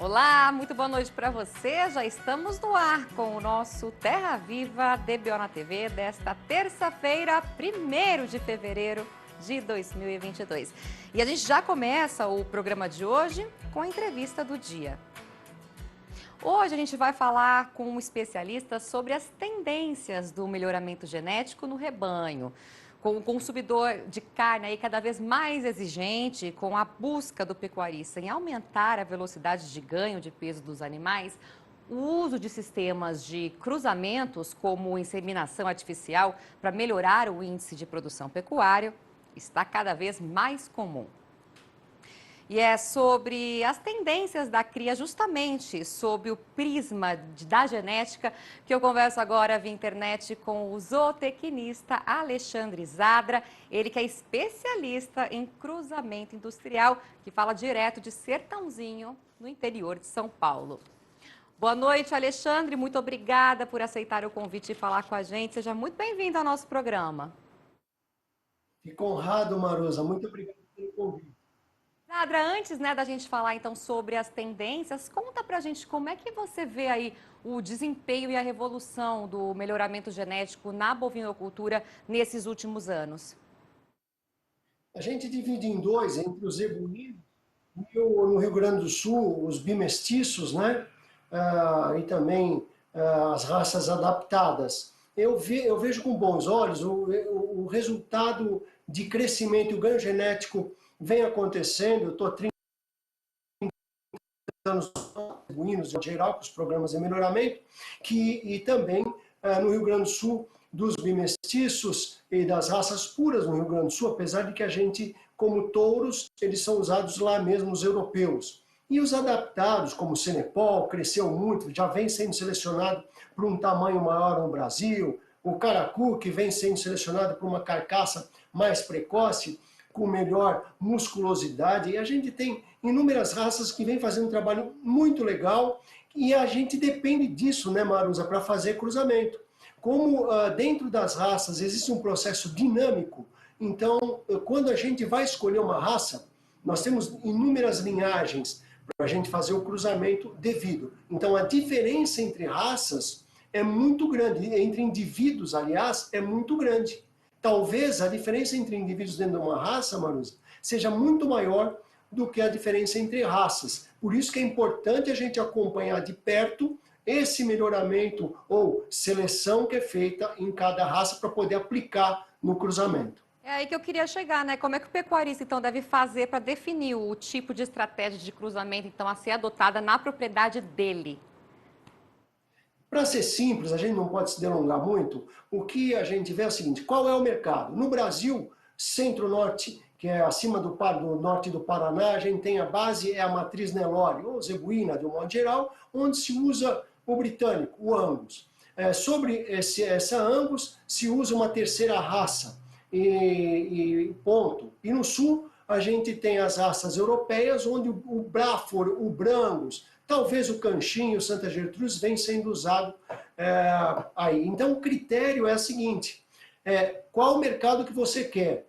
Olá, muito boa noite para você. Já estamos no ar com o nosso Terra Viva DBO na TV desta terça-feira, 1º de fevereiro de 2022. E a gente já começa o programa de hoje com a entrevista do dia. Hoje a gente vai falar com um especialista sobre as tendências do melhoramento genético no rebanho. Com o consumidor de carne aí cada vez mais exigente, com a busca do pecuarista em aumentar a velocidade de ganho de peso dos animais, o uso de sistemas de cruzamentos, como inseminação artificial, para melhorar o índice de produção pecuária, está cada vez mais comum. E é sobre as tendências da cria, justamente sob o prisma da genética, que eu converso agora via internet com o zootecnista Alexandre Zadra, ele que é especialista em cruzamento industrial, que fala direto de Sertãozinho, no interior de São Paulo. Boa noite, Alexandre, muito obrigada por aceitar o convite e falar com a gente. Seja muito bem-vindo ao nosso programa. Fico honrado, Marusa. Muito obrigado pelo convite. Zadra, antes da gente falar então sobre as tendências, conta pra gente como é que você vê aí o desempenho e a revolução do melhoramento genético na bovinocultura nesses últimos anos. A gente divide em dois, entre os zebuínos e no Rio Grande do Sul, os bimestiços, né? E também as raças adaptadas. Eu vejo com bons olhos o resultado de crescimento e o ganho genético vem acontecendo. Eu estou 30 anos zebuínos, em geral, com os programas de melhoramento, e também no Rio Grande do Sul, dos bimestiços e das raças puras no Rio Grande do Sul, apesar de que a gente, como touros, eles são usados lá mesmo, os europeus. E os adaptados, como o Senepol, cresceu muito, já vem sendo selecionado para um tamanho maior no Brasil, o Caracu, que vem sendo selecionado para uma carcaça mais precoce, com melhor musculosidade, e a gente tem inúmeras raças que vêm fazendo um trabalho muito legal, e a gente depende disso, né, Marusa, para fazer cruzamento. Como dentro das raças existe um processo dinâmico, então quando a gente vai escolher uma raça, nós temos inúmeras linhagens para a gente fazer o cruzamento devido. Então a diferença entre raças é muito grande, entre indivíduos, aliás, é muito grande. Talvez a diferença entre indivíduos dentro de uma raça, Marusa, seja muito maior do que a diferença entre raças. Por isso que é importante a gente acompanhar de perto esse melhoramento ou seleção que é feita em cada raça para poder aplicar no cruzamento. É aí que eu queria chegar, né? Como é que o pecuarista, então, deve fazer para definir o tipo de estratégia de cruzamento, então, a ser adotada na propriedade dele? Para ser simples, a gente não pode se delongar muito, o que a gente vê é o seguinte, qual é o mercado? No Brasil, centro-norte, que é acima do norte do Paraná, a gente tem a base, é a matriz Nelore, ou zebuína, de um modo geral, onde se usa o britânico, o Angus. Sobre essa Angus, se usa uma terceira raça, e ponto. E no sul, a gente tem as raças europeias, onde o Braford, o Brangus, talvez o Canchinho, o Santa Gertrudes, vem sendo usado aí. Então, o critério é o seguinte, qual o mercado que você quer?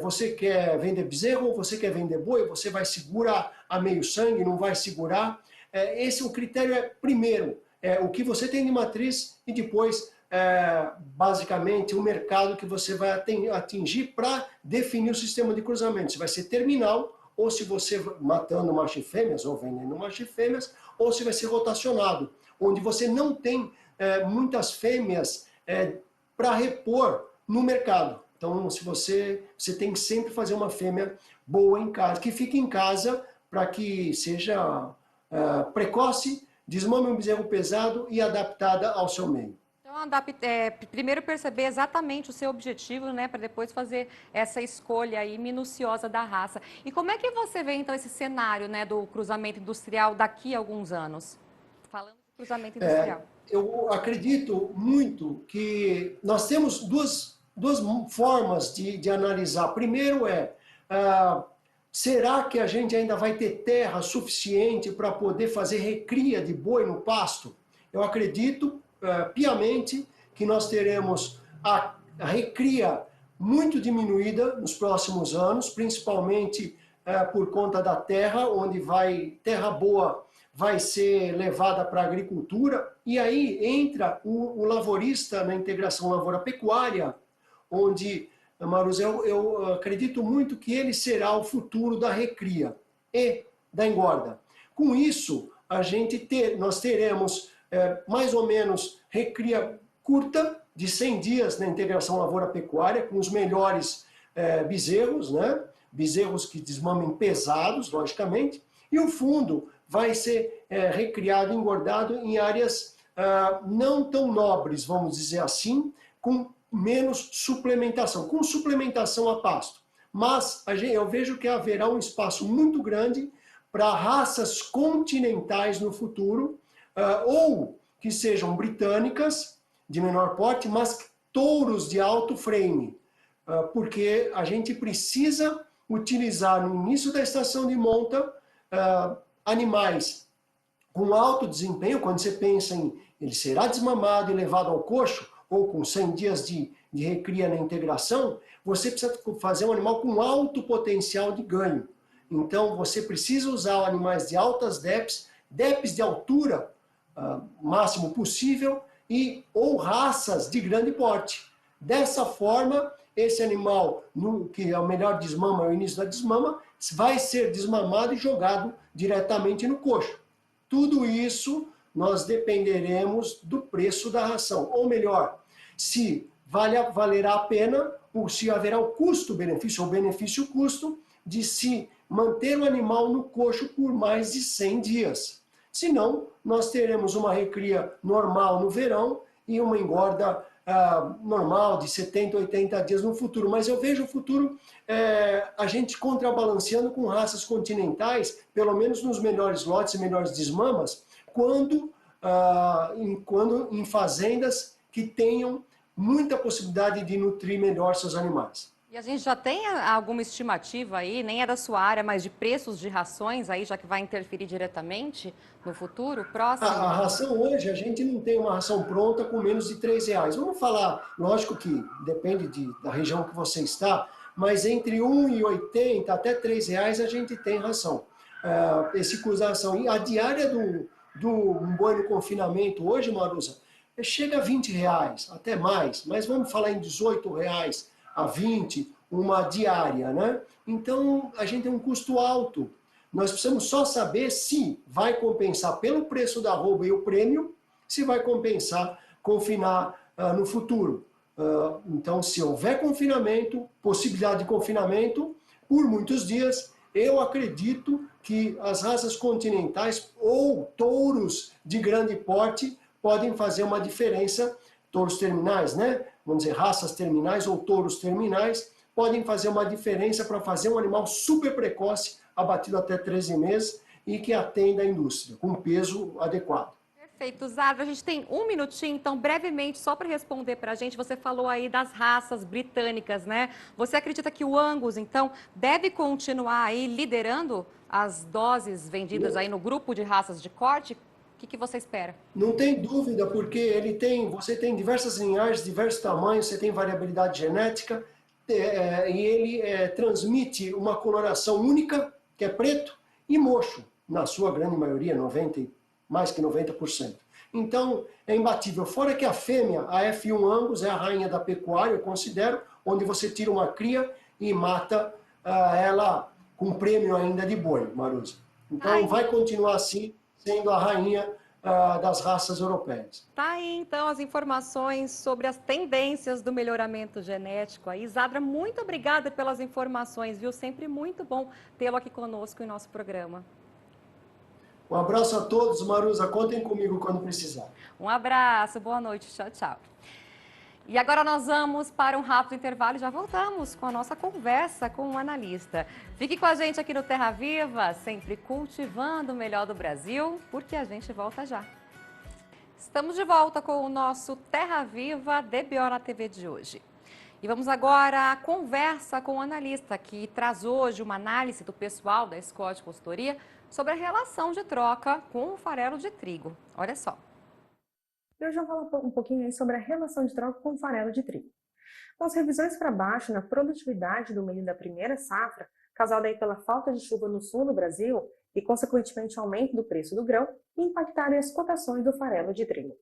Você quer vender bezerro ou você quer vender boi? Você vai segurar a meio sangue, não vai segurar? Esse o critério primeiro, o que você tem de matriz e depois, basicamente, o mercado que você vai atingir para definir o sistema de cruzamento. Se vai ser terminal, ou se você matando macho e fêmeas, ou vendendo macho e fêmeas, ou se vai ser rotacionado, onde você não tem muitas fêmeas para repor no mercado. Então, se você tem que sempre fazer uma fêmea boa em casa, que fique em casa para que seja precoce, desmame um bezerro pesado e adaptada ao seu meio. Então, primeiro perceber exatamente o seu objetivo, né, para depois fazer essa escolha aí minuciosa da raça. E como é que você vê, então, esse cenário, né, do cruzamento industrial daqui a alguns anos? Falando de cruzamento industrial. Eu acredito muito que nós temos duas formas de analisar. Primeiro será que a gente ainda vai ter terra suficiente para poder fazer recria de boi no pasto? Eu acredito piamente que nós teremos a recria muito diminuída nos próximos anos, principalmente por conta da terra, onde terra boa vai ser levada para a agricultura, e aí entra o lavorista na integração lavoura-pecuária, onde, Maruza, eu acredito muito que ele será o futuro da recria e da engorda. Com isso, nós teremos mais ou menos recria curta, de 100 dias na integração lavoura-pecuária, com os melhores bezerros, né? Bezerros que desmamem pesados, logicamente, e o fundo vai ser recriado, engordado em áreas não tão nobres, vamos dizer assim, com menos suplementação, com suplementação a pasto. Mas eu vejo que haverá um espaço muito grande para raças continentais no futuro, ou que sejam britânicas, de menor porte, mas touros de alto frame, porque a gente precisa utilizar no início da estação de monta animais com alto desempenho. Quando você pensa em ele será desmamado e levado ao coxo, ou com 100 dias de recria na integração, você precisa fazer um animal com alto potencial de ganho. Então, você precisa usar animais de altas DEPs de altura, máximo possível, ou raças de grande porte. Dessa forma, esse animal, que é o melhor desmama, é o início da desmama, vai ser desmamado e jogado diretamente no coxo. Tudo isso nós dependeremos do preço da ração. Ou melhor, se valerá a pena, ou se haverá o custo-benefício, ou benefício-custo, de se manter o animal no coxo por mais de 100 dias. Senão, nós teremos uma recria normal no verão e uma engorda normal de 70, 80 dias no futuro. Mas eu vejo o futuro a gente contrabalanceando com raças continentais, pelo menos nos melhores lotes e melhores desmamas, quando em fazendas que tenham muita possibilidade de nutrir melhor seus animais. E a gente já tem alguma estimativa aí, nem é da sua área, mas de preços de rações aí, já que vai interferir diretamente no futuro próximo? A ração hoje, a gente não tem uma ração pronta com menos de R$3. Vamos falar, lógico que depende da região que você está, mas entre R$1,80 até R$3 a gente tem ração. Esse custo da ração. E a diária do boi no confinamento hoje, Maruza, chega a R$20, até mais, mas vamos falar em R$18 a 20, uma diária, né? Então, a gente tem um custo alto. Nós precisamos só saber se vai compensar pelo preço da arroba e o prêmio, se vai compensar confinar no futuro. Então, se houver confinamento, possibilidade de confinamento, por muitos dias, eu acredito que as raças continentais ou touros de grande porte podem fazer uma diferença, touros terminais, né? Vamos dizer, raças terminais ou touros terminais, podem fazer uma diferença para fazer um animal super precoce, abatido até 13 meses, e que atenda a indústria, com peso adequado. Perfeito, Zadra. A gente tem um minutinho, então, brevemente, só para responder para a gente, você falou aí das raças britânicas, né? Você acredita que o Angus, então, deve continuar aí liderando as doses vendidas aí no grupo de raças de corte? O que você espera? Não tem dúvida, porque você tem diversas linhagens, diversos tamanhos, você tem variabilidade genética, e ele transmite uma coloração única, que é preto, e mocho, na sua grande maioria, mais que 90%. Então, é imbatível. Fora que a fêmea, a F1 Angus, é a rainha da pecuária, eu considero, onde você tira uma cria e mata ela com prêmio ainda de boi, Maruza. Então, vai continuar assim, sendo a rainha das raças europeias. Tá aí, então, as informações sobre as tendências do melhoramento genético. Aí, Zadra, muito obrigada pelas informações, viu? Sempre muito bom tê-lo aqui conosco em nosso programa. Um abraço a todos, Maruza. Contem comigo quando precisar. Um abraço, boa noite, tchau, tchau. E agora nós vamos para um rápido intervalo e já voltamos com a nossa conversa com o analista. Fique com a gente aqui no Terra Viva, sempre cultivando o melhor do Brasil, porque a gente volta já. Estamos de volta com o nosso Terra Viva DBO na TV de hoje. E vamos agora à conversa com o analista, que traz hoje uma análise do pessoal da Scott Consultoria sobre a relação de troca com o farelo de trigo. Olha só. Eu já vou falar um pouquinho aí sobre a relação de troca com o farelo de trigo. Com as revisões para baixo na produtividade do milho da primeira safra, causada aí pela falta de chuva no sul do Brasil e, consequentemente, aumento do preço do grão e impactarem as cotações do farelo de trigo.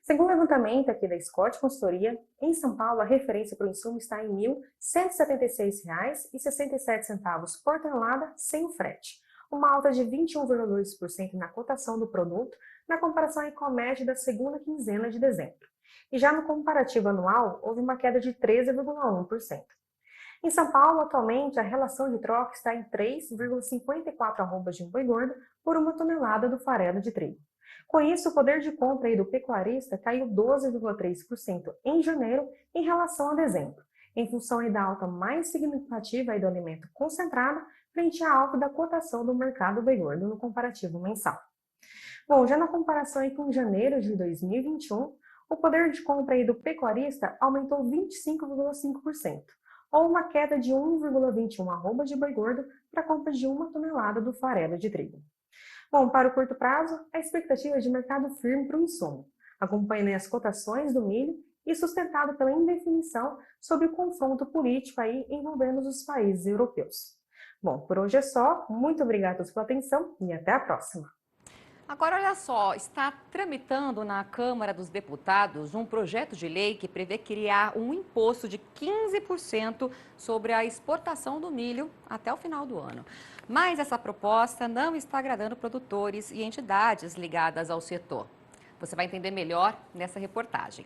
Segundo o levantamento aqui da Scott Consultoria, em São Paulo a referência para o insumo está em R$ 1.176,67 por tonelada sem o frete, uma alta de 21,2% na cotação do produto na comparação com a média da segunda quinzena de dezembro. E já no comparativo anual, houve uma queda de 13,1%. Em São Paulo, atualmente, a relação de troca está em 3,54 arrobas de boi gordo por uma tonelada do farelo de trigo. Com isso, o poder de compra do pecuarista caiu 12,3% em janeiro em relação a dezembro, em função da alta mais significativa do alimento concentrado frente à alta da cotação do mercado boi gordo no comparativo mensal. Bom, já na comparação com janeiro de 2021, o poder de compra do pecuarista aumentou 25,5%, ou uma queda de 1,21 arrobas de boi gordo para a compra de uma tonelada do farelo de trigo. Bom, para o curto prazo, a expectativa é de mercado firme para o insumo, acompanhando as cotações do milho e sustentado pela indefinição sobre o confronto político envolvendo os países europeus. Bom, por hoje é só. Muito obrigada a todos pela atenção e até a próxima. Agora, olha só, está tramitando na Câmara dos Deputados um projeto de lei que prevê criar um imposto de 15% sobre a exportação do milho até o final do ano. Mas essa proposta não está agradando produtores e entidades ligadas ao setor. Você vai entender melhor nessa reportagem.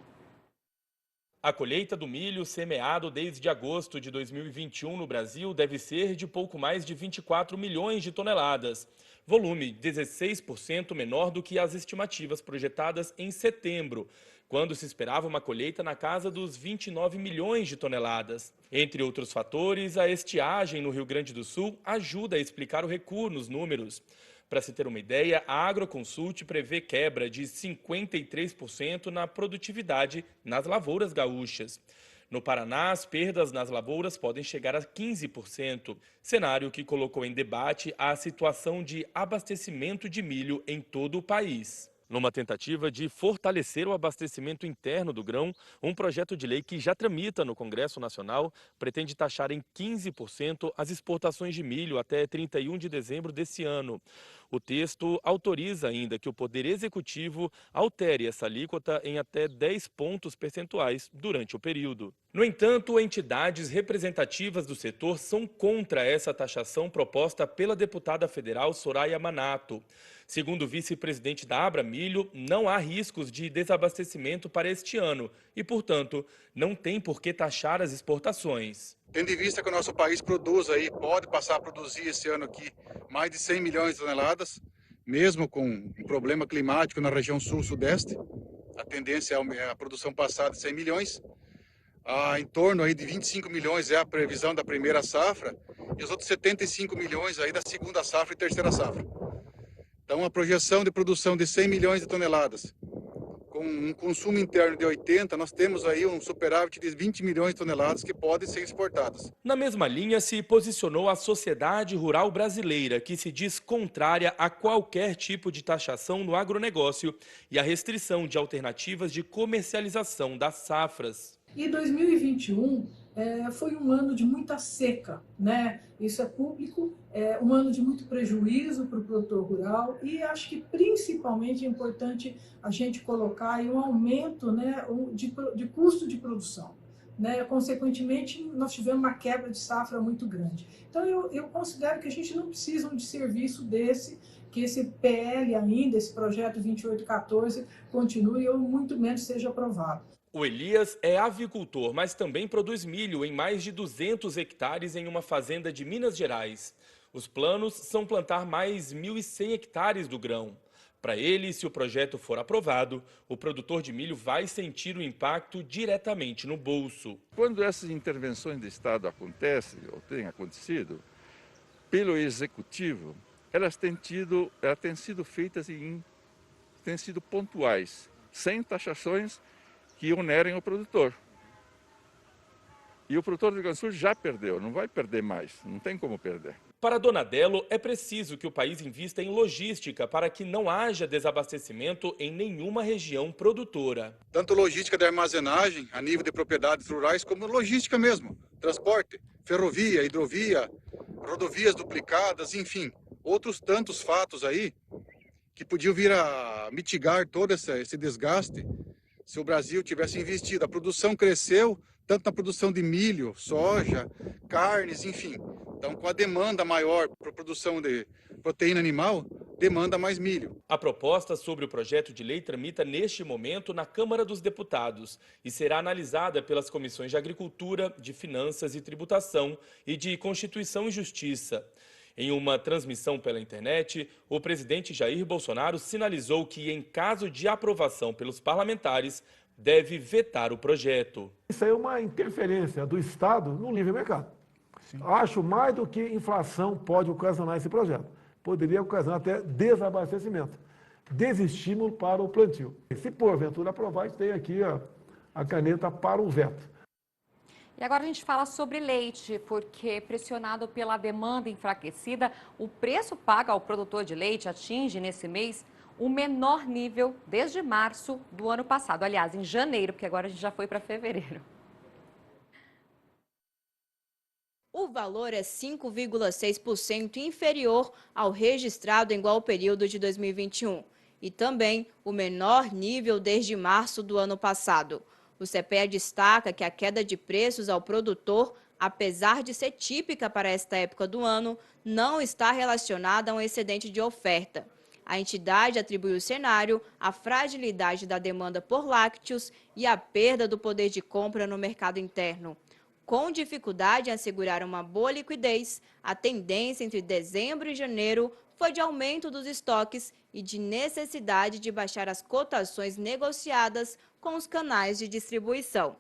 A colheita do milho semeado desde agosto de 2021 no Brasil deve ser de pouco mais de 24 milhões de toneladas. Volume 16% menor do que as estimativas projetadas em setembro, quando se esperava uma colheita na casa dos 29 milhões de toneladas. Entre outros fatores, a estiagem no Rio Grande do Sul ajuda a explicar o recuo nos números. Para se ter uma ideia, a Agroconsult prevê quebra de 53% na produtividade nas lavouras gaúchas. No Paraná, as perdas nas lavouras podem chegar a 15%, cenário que colocou em debate a situação de abastecimento de milho em todo o país. Numa tentativa de fortalecer o abastecimento interno do grão, um projeto de lei que já tramita no Congresso Nacional pretende taxar em 15% as exportações de milho até 31 de dezembro desse ano. O texto autoriza ainda que o Poder Executivo altere essa alíquota em até 10 pontos percentuais durante o período. No entanto, entidades representativas do setor são contra essa taxação proposta pela deputada federal Soraya Manato. Segundo o vice-presidente da Abra Milho, não há riscos de desabastecimento para este ano e, portanto, não tem por que taxar as exportações. Tendo em vista que o nosso país pode passar a produzir esse ano aqui mais de 100 milhões de toneladas, mesmo com um problema climático na região sul-sudeste, a tendência é a produção passar de 100 milhões, em torno aí de 25 milhões é a previsão da primeira safra e os outros 75 milhões aí da segunda safra e terceira safra. Então, a projeção de produção de 100 milhões de toneladas, com um consumo interno de 80, nós temos aí um superávit de 20 milhões de toneladas que podem ser exportadas. Na mesma linha se posicionou a Sociedade Rural Brasileira, que se diz contrária a qualquer tipo de taxação no agronegócio e a restrição de alternativas de comercialização das safras. E 2021 foi um ano de muita seca, né? Isso é público, um ano de muito prejuízo para o produtor rural e acho que principalmente é importante a gente colocar aí um aumento, né, de custo de produção. Né? Consequentemente, nós tivemos uma quebra de safra muito grande. Então, eu considero que a gente não precisa de serviço desse, que esse PL ainda, esse projeto 2814, continue ou muito menos seja aprovado. O Elias é avicultor, mas também produz milho em mais de 200 hectares em uma fazenda de Minas Gerais. Os planos são plantar mais 1.100 hectares do grão. Para ele, se o projeto for aprovado, o produtor de milho vai sentir o impacto diretamente no bolso. Quando essas intervenções do Estado acontecem, ou têm acontecido, pelo Executivo, elas têm sido feitas têm sido pontuais, sem taxações que onerem o produtor. E o produtor do Rio Grande do Sul já perdeu, não vai perder mais, não tem como perder. Para Donadelo, é preciso que o país invista em logística para que não haja desabastecimento em nenhuma região produtora. Tanto logística de armazenagem, a nível de propriedades rurais, como logística mesmo, transporte, ferrovia, hidrovia, rodovias duplicadas, enfim. outros tantos fatos aí que podiam vir a mitigar todo esse desgaste se o Brasil tivesse investido. A produção cresceu, tanto na produção de milho, soja, carnes, enfim. Então, com a demanda maior para a produção de proteína animal, demanda mais milho. A proposta sobre o projeto de lei tramita neste momento na Câmara dos Deputados e será analisada pelas comissões de Agricultura, de Finanças e Tributação e de Constituição e Justiça. Em uma transmissão pela internet, o presidente Jair Bolsonaro sinalizou que, em caso de aprovação pelos parlamentares, deve vetar o projeto. Isso aí é uma interferência do Estado no livre mercado. Sim. Acho mais do que inflação pode ocasionar esse projeto. Poderia ocasionar até desabastecimento, desestímulo para o plantio. Se porventura aprovar, a gente tem aqui a caneta para o veto. E agora a gente fala sobre leite, porque pressionado pela demanda enfraquecida, o preço pago ao produtor de leite atinge nesse mês o menor nível desde março do ano passado. Aliás, em janeiro, porque agora a gente já foi para fevereiro. O valor é 5,6% inferior ao registrado em igual período de 2021 e também o menor nível desde março do ano passado. O CPEA destaca que a queda de preços ao produtor, apesar de ser típica para esta época do ano, não está relacionada a um excedente de oferta. A entidade atribui o cenário à fragilidade da demanda por lácteos e à perda do poder de compra no mercado interno. Com dificuldade em assegurar uma boa liquidez, a tendência entre dezembro e janeiro foi de aumento dos estoques e de necessidade de baixar as cotações negociadas com os canais de distribuição.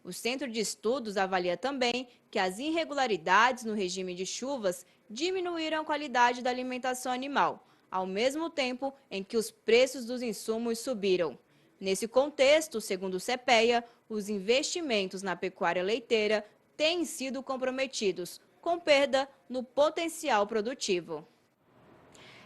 O Centro de Estudos avalia também que as irregularidades no regime de chuvas diminuíram a qualidade da alimentação animal, ao mesmo tempo em que os preços dos insumos subiram. Nesse contexto, segundo o CPEA, os investimentos na pecuária leiteira têm sido comprometidos, com perda no potencial produtivo.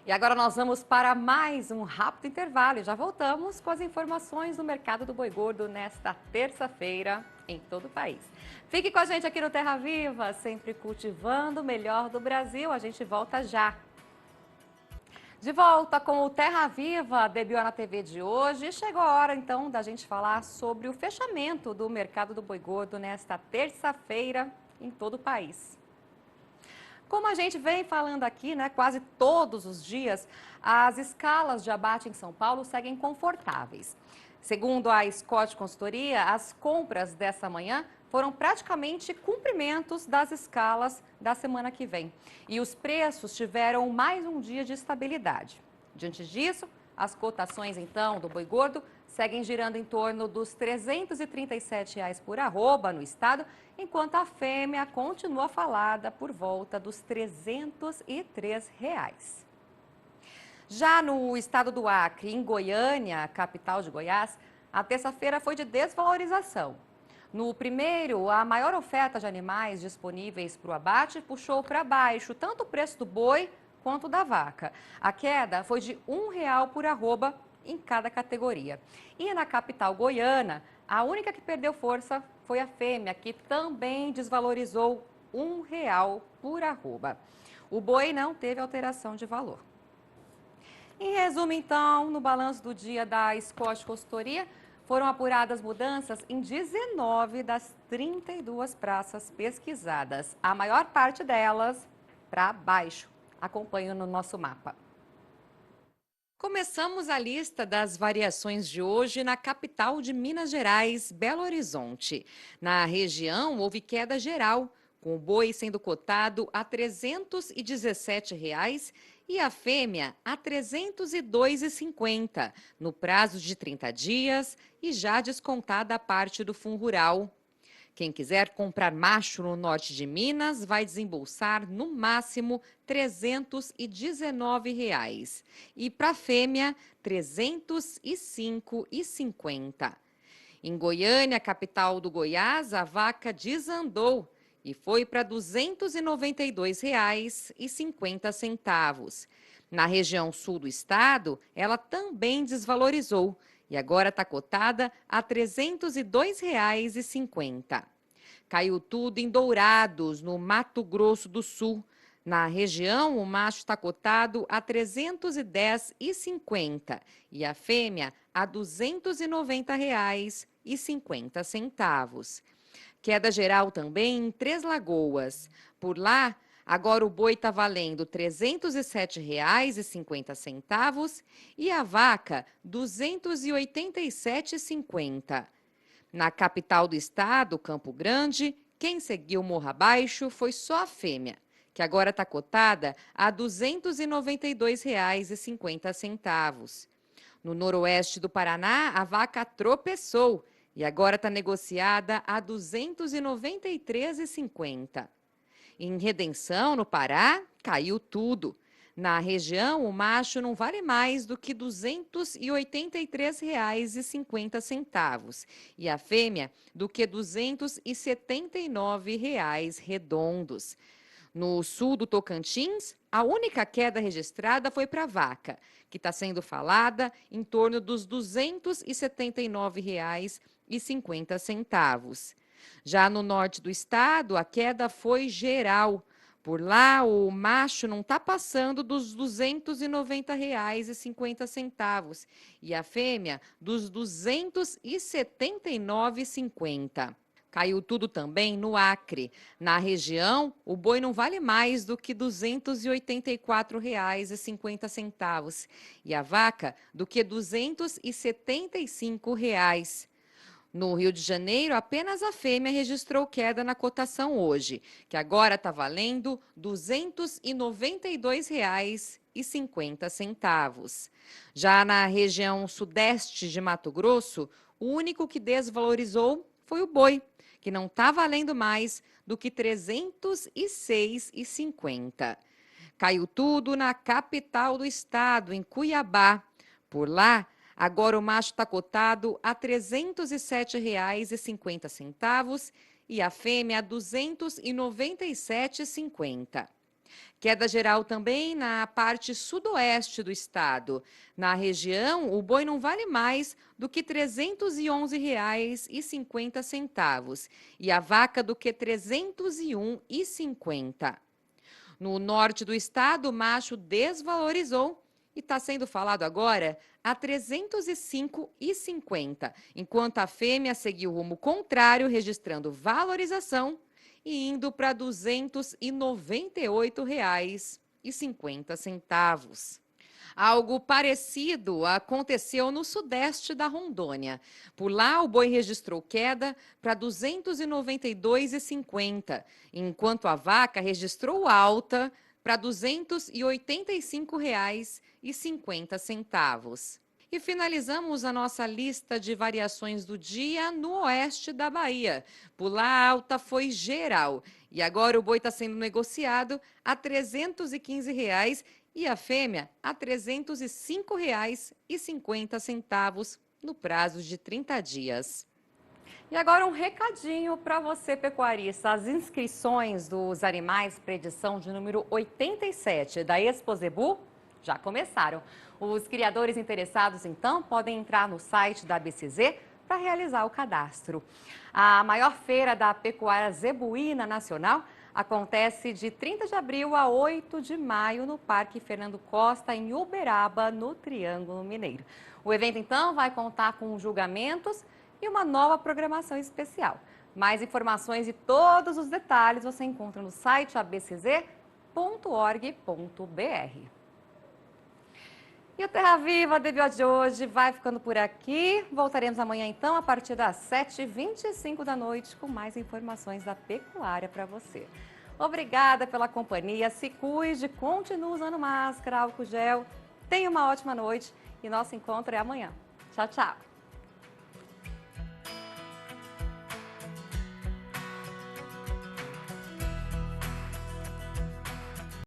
E agora nós vamos para mais um rápido intervalo e já voltamos com as informações do mercado do boi gordo nesta terça-feira em todo o país. Fique com a gente aqui no Terra Viva, sempre cultivando o melhor do Brasil. A gente volta já. De volta com o Terra Viva Debiona TV de hoje. Chegou a hora então da gente falar sobre o fechamento do mercado do boi gordo nesta terça-feira em todo o país. Como a gente vem falando aqui, né, quase todos os dias, as escalas de abate em São Paulo seguem confortáveis. Segundo a Scott Consultoria, as compras dessa manhã foram praticamente cumprimentos das escalas da semana que vem. E os preços tiveram mais um dia de estabilidade. Diante disso, as cotações, então, do boi gordo seguem girando em torno dos R$ 337 por arroba no estado, enquanto a fêmea continua falada por volta dos R$ 303. Já no estado do Acre, em Goiânia, capital de Goiás, a terça-feira foi de desvalorização. No primeiro, a maior oferta de animais disponíveis para o abate puxou para baixo tanto o preço do boi quanto da vaca. A queda foi de R$ 1,00 por arroba em cada categoria. E na capital goiana, a única que perdeu força foi a fêmea, que também desvalorizou R$ 1,00 por arroba. O boi não teve alteração de valor. Em resumo, então, no balanço do dia da Scott Consultoria, foram apuradas mudanças em 19 das 32 praças pesquisadas. A maior parte delas para baixo. Acompanhe no nosso mapa. Começamos a lista das variações de hoje na capital de Minas Gerais, Belo Horizonte. Na região, houve queda geral, com o boi sendo cotado a R$ 317 e a fêmea a R$ 302,50, no prazo de 30 dias e já descontada a parte do fundo rural. Quem quiser comprar macho no norte de Minas vai desembolsar no máximo R$ 319 e para a fêmea R$ 305,50. Em Goiânia, capital do Goiás, a vaca desandou e foi para R$ 292,50. Na região sul do estado, ela também desvalorizou e agora está cotada a R$ 302,50. Caiu tudo em Dourados, no Mato Grosso do Sul. Na região, o macho está cotado a R$ 310,50 e a fêmea a R$ 290,50. Queda geral também em Três Lagoas. Por lá, agora o boi está valendo R$ 307,50 e a vaca R$ 287,50. Na capital do estado, Campo Grande, quem seguiu morro abaixo foi só a fêmea, que agora está cotada a R$ 292,50. No noroeste do Paraná, a vaca tropeçou e agora está negociada a R$ 293,50. Em Redenção, no Pará, caiu tudo. Na região, o macho não vale mais do que R$ 283,50 e a fêmea do que R$ 279 redondos. No sul do Tocantins, a única queda registrada foi para a vaca, que está sendo falada em torno dos R$ 279,50. Já no norte do estado, a queda foi geral. Por lá, o macho não está passando dos R$ 290,50 e a fêmea dos R$ 279,50. Caiu tudo também no Acre. Na região, o boi não vale mais do que R$ 284,50 e a vaca do que R$ 275. No Rio de Janeiro, apenas a fêmea registrou queda na cotação hoje, que agora está valendo R$ 292,50. Já na região sudeste de Mato Grosso, o único que desvalorizou foi o boi, que não está valendo mais do que R$ 306,50. Caiu tudo na capital do estado, em Cuiabá. Por lá, agora o macho está cotado a R$ 307,50 e a fêmea a R$ 297,50. Queda geral também na parte sudoeste do estado. Na região, o boi não vale mais do que R$ 311,50 e a vaca do que R$ 301,50. No norte do estado, o macho desvalorizou e está sendo falado agora a R$ 305,50, enquanto a fêmea seguiu o rumo contrário, registrando valorização e indo para R$ 298,50. Algo parecido aconteceu no sudeste da Rondônia. Por lá, o boi registrou queda para R$ 292,50, enquanto a vaca registrou alta para R$ 285,50. E finalizamos a nossa lista de variações do dia no oeste da Bahia. Por lá, a alta foi geral. E agora o boi está sendo negociado a R$ 315 e a fêmea a R$ 305,50 no prazo de 30 dias. E agora um recadinho para você, pecuarista. As inscrições dos animais para a edição de número 87 da Expo Zebu já começaram. Os criadores interessados, então, podem entrar no site da BCZ para realizar o cadastro. A maior feira da pecuária zebuína nacional acontece de 30 de abril a 8 de maio no Parque Fernando Costa, em Uberaba, no Triângulo Mineiro. O evento, então, vai contar com julgamentos e uma nova programação especial. Mais informações e todos os detalhes você encontra no site abcz.org.br. E o Terra Viva DBO de hoje vai ficando por aqui. Voltaremos amanhã, então, a partir das 7h25 da noite, com mais informações da pecuária para você. Obrigada pela companhia, se cuide, continue usando máscara, álcool gel. Tenha uma ótima noite e nosso encontro é amanhã. Tchau, tchau.